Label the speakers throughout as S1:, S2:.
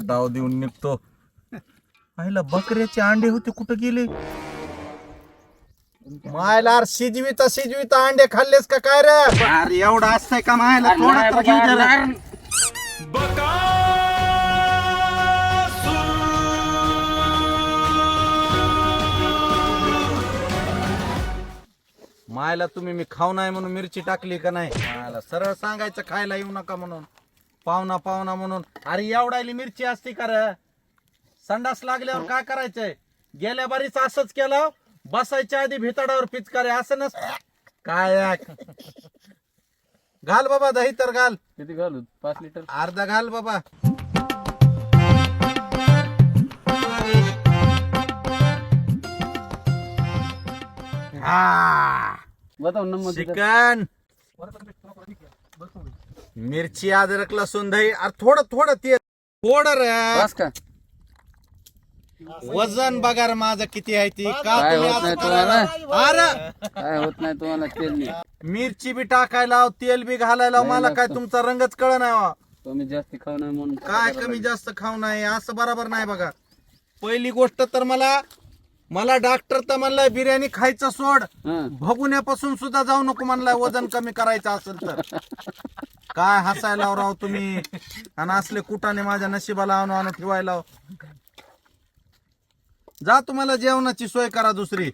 S1: डाव देऊन निघतो. पाहिलं बकऱ्याचे अंडे होते कुठं गेले? मायला शिजविता अंडे खाल्लेस का काय रे? अरे एवढं असतंय का मायला? थोडं तर घेऊ जरा. मायला तुम्ही मी खाऊ नाही म्हणून मिरची टाकली का नाही? मायला सरळ सांगायचं खायला येऊ नका म्हणून. पाहुणा म्हणून. अरे एवढाली मिरची असते का रे? संडास लागल्यावर काय करायचंय? गेल्या बारीच असंच केलं, बसायच्या आधी भितडावर पिचकारे असं नस काय. घाल बाबा दही तर घाल.
S2: किती घालू? 5 लिटर.
S1: अर्धा घाल बाबा.
S2: बताओ नंबर.
S1: चिकन, मिरची, अद्रक, लसूण, दही. अरे थोडं तेल थोडं रे.
S2: बस का?
S1: वजन बघा रे माझं किती आहे ती. का
S2: काय
S1: तुम्ही
S2: होत नाही
S1: असं
S2: तुम्हाला?
S1: करायला? अरे
S2: काय होत नाही तुम्हाला तेल नाही.
S1: मिरची बी टाकायला तेल बी घालायला
S2: नाही
S1: मला काय
S2: लागतं.
S1: तुमचा रंगच कळ नाही.
S2: तुम्ही जास्त खाऊ नये म्हणून
S1: काय कमी जास्त खाऊ नाही असं बरोबर नाही बघा. पहिली गोष्ट तर मला डॉक्टर तर म्हणलाय बिर्याणी खायचं सोड,
S2: हं.
S1: भगुन्यापासून सुद्धा जाऊ नको म्हणलाय वजन कमी करायचं असेल तर. काय हसायला राव तुम्ही आणि असले कुटाने माझ्या नशिबाला आणून ठेवायला. जा तुम्हाला जेवणाची सोय करा दुसरी.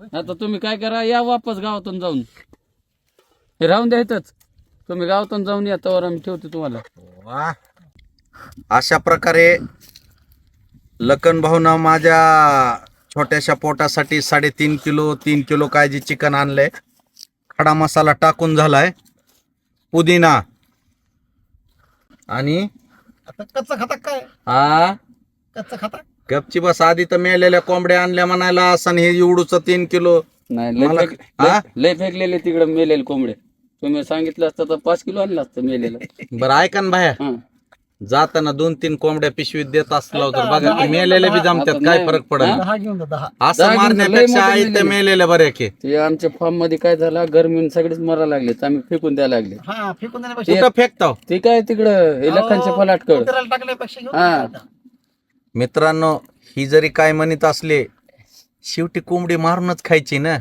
S2: आता तुम्ही काय करा, या वापस गावातून जाऊन. हे राहून द्यायचंच. तुम्ही गावातून जाऊन या, तर आम्ही ठेवतो तुम्हाला.
S1: वा. अशा प्रकारे लखन भाऊनं माझ्या छोट्याशा पोटासाठी 3.5 किलो काय जे चिकन आणलंय. खडा मसाला टाकून झालाय, पुदिना आणि
S3: आता कच्चा खाता काय?
S1: हा
S3: कच्चा खाता?
S1: गपची बस. आधी तर मेलेल्या कोंबड्या आणल्या म्हणायला असं हे एवढूच 3 किलो.
S2: नाही
S1: मला-
S2: लय फेकलेले तिकडे मेलेले कोंबडे. तुम्ही सांगितलं असतं तर 5 किलो आणलं असतं मेलेलं.
S1: बरं ऐका ना बाया,
S2: हं.
S1: जाताना 2-3 कोंबड्या पिशवीत देत असलो तर बघा की मेलेले बी जमतात. काय फरक पडेल?
S3: 10 घेऊन जा 10.
S1: असं
S2: जागी
S1: मारण्यापेक्षा
S2: लय मोठे
S1: आई ते मेलेले बरे की.
S2: ते आमच्या फार्म मध्ये काय झालं, गरमीने सगळेच मरायला लागले. आम्ही फेकून द्यायला लागले.
S3: हा फेकून देण्यापेक्षा
S1: कुठं फेकताव?
S2: ते काय तिकडं हे लखांच्या फलाटकड.
S3: कुत्र्याला टाकल्यापेक्षा घेऊन
S2: हा.
S3: जा.
S1: मित्रांनो, ही जरी काय म्हणत असले, शेवटी कोंबडी मारूनच खायची ना.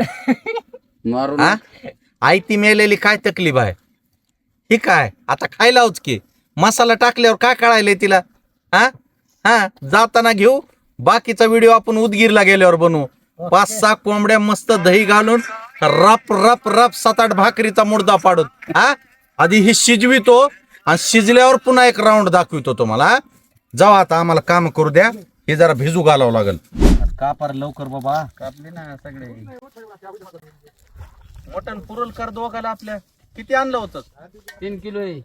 S2: मारून
S1: हा आई ती मेलेली काय तकलीफ आहे? ही काय आता खायलाच की. मसाला टाकल्यावर काय कळायलंय तिला? हा हा जाताना घेऊ. बाकीचा व्हिडिओ आपण उदगीरला गेल्यावर बनवू. 5-6 कोंबड्या मस्त दही घालून रप रप रप 7-8 भाकरीचा मुर्दा पाडून. हा आधी ही शिजवितो आणि शिजल्यावर पुन्हा एक राऊंड दाखवितो तुम्हाला. जाऊ आता, आम्हाला काम करू द्या. हे जरा भिजू घालावं लागेल. कापार लवकर बाबा.
S2: कापले ना सगळे.
S1: मटण पुरल कर दोघाला आपल्या. किती आणलं होतं?
S2: 3 किलो आहे.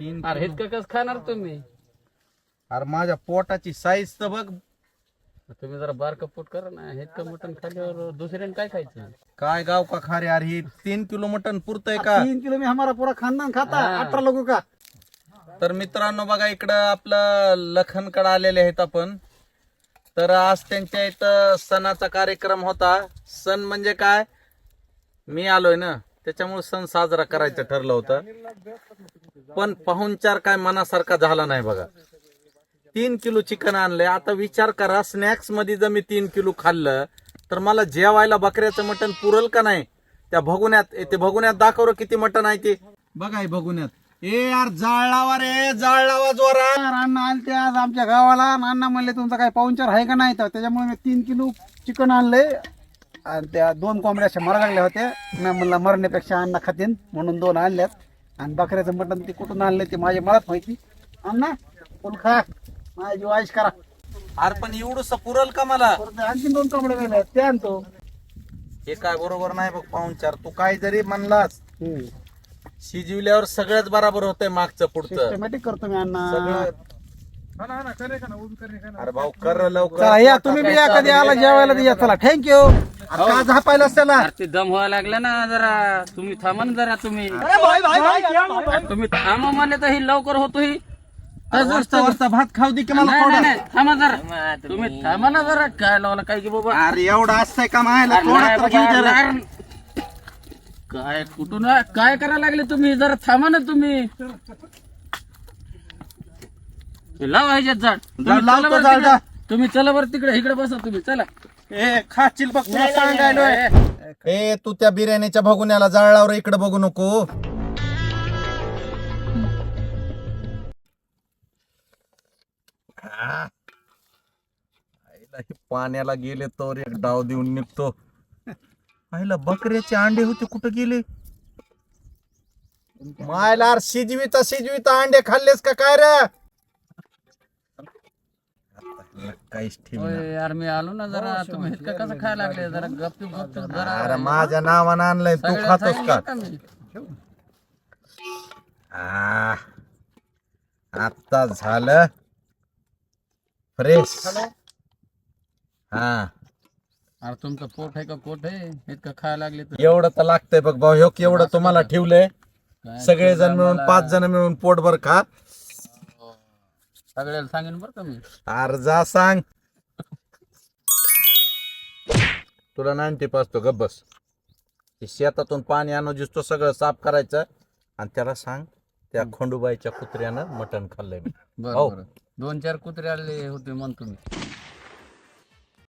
S1: 3
S2: अरे हेच कसं खाणार तुम्ही?
S1: अरे माझ्या पोटाची साईज तर बघ.
S2: तुम्ही जरा बारकं पोट करा ना. हेच का मटण खाल्ल्यावर दुसऱ्याने काय खायचं?
S1: काय गाव का खारे. अरे हे 3 किलो मटण पुरतंय का?
S3: 3 किलो में हमारा पूरा खानदान खाता.
S2: हाँ.
S3: 18 लोगों का.
S1: तर मित्रांनो बघा, इकडं आपलं लखनकडे आलेले आहेत आपण. तर आज त्यांच्या इथं सणाचा कार्यक्रम होता. सण म्हणजे काय, मी आलोय ना त्याच्यामुळे सण साजरा करायचं ठरलं होतं. पण पाहुणचार काय मनासारखा झाला नाही बघा. 3 किलो चिकन आणलंय. आता विचार करा, स्नॅक्स मध्ये जर मी 3 किलो खाल्लं तर मला जेवायला बकऱ्याचं मटण पुरल का नाही? त्या भगुन्यात दाखव किती मटण आहे ते. बघा हे भगुन्यात. ए यार जाळ लावा रे, जाळ लावा जोरात.
S3: अण्णा आलते आज आमच्या गावाला. अण्णा म्हणले तुमचा काय पाहुणचार आहे का नाही, तर त्याच्यामुळे मी 3 किलो चिकन आणले. आणि त्या 2 कोंबड्या अशा मरा लागल्या होत्या. मी म्हणलं मरण्यापेक्षा अण्णा खातीन म्हणून 2 आणल्यात. आणि बकऱ्याचं मटण ते कुठून आणले ते मलाच माहिती. अण्णा फुल खा, माझी वाईश करा.
S1: अरे पण एवढंसं पुरल का मला?
S3: परत आणखी 2 कोंबड्या गेल्या ते आणतो.
S1: हे काय बरोबर नाही बघ पाहुणचार. तू काय जरी म्हणलास, शिजविल्यावर सगळंच बरोबर होतंय. मागचं पुढचं
S3: सिस्टमॅटिक करतो मी अण्णा.
S1: सगळं. अरे भाऊ कर लवकर.
S3: चला या, तुम्ही बी या कधी आला जेवायला तर या. चला थँक्यू. का झापायला त्याला?
S2: अरे ते दम व्हायला लागला ना जरा. तुम्ही थांबा ना जरा. तुम्ही थांबा म्हणले तर ही लवकर होतो ही.
S1: वाजता भात खाऊ दे की मला
S2: नाही,
S1: थोडं.
S2: नाही, नाही, थांबा जरा. तुम्ही थांबा ना जरा. काय लावला काय की बाबा?
S1: अरे एवढं असतंय का मायला?
S2: अरे
S1: थोडं
S2: नाही
S1: तर घेऊ
S2: बाबा,
S1: जरा.
S2: नाही. काय कुठून काय करायला लागले तुम्ही? जरा थांबा ना तुम्ही. लावा ह्याच्यात झाड
S3: झाड लावतो, झाड जा.
S2: तुम्ही चला बरं तिकडे इकडे बसा तुम्ही चला
S3: ए खाशील बघ तुला सांगायलोय.
S1: ए तू त्या बिर्याणीच्या भगुन्याला जाळल्यावर इकडे बघू नको. आईला हे पाण्याला गेले तर एक डाव देऊन निघतो. आईला बकऱ्याचे अंडे होते कुठं गेले? मायला शिजविता शिजविता अंडे खाल्लेस का काय रे? काहीच ठेव.
S2: होय यार मी आलो ना जरा तुम्ही इतकं कसं खायला लागले जरा गपचूप गपचूप जरा
S1: अरे माझ्या नावानं आणलंय तू
S2: सगळ्याला
S1: खातोस का?
S2: सांगितलं का मी?
S1: आ, आता झालं फ्रेश. हा
S2: अरे तुमचं पोट आहे का पोट आहे इतकं खायला लागले तर
S1: एवढं तर लागतंय बघ भाऊ. ह्यो एवढं तुम्हाला ठेवलंय.
S2: काय
S1: सगळेजण मिळून
S2: मला-
S1: 5 जण मिळून पोटभर खा.
S2: सगळ्याला सांगेन बरं का मी
S1: अर्जा सांग. तुला 90 पाचतो गप बस. ते शेतातून पाणी आणून दिसतो सगळं साफ करायचं आणि त्याला सांग त्या खंडूबाईच्या कुत्र्यानं मटण खाल्लंय मी.
S2: बरं
S1: हो.
S2: बरं 2-4 कुत्रे आले होते म्हणतो मी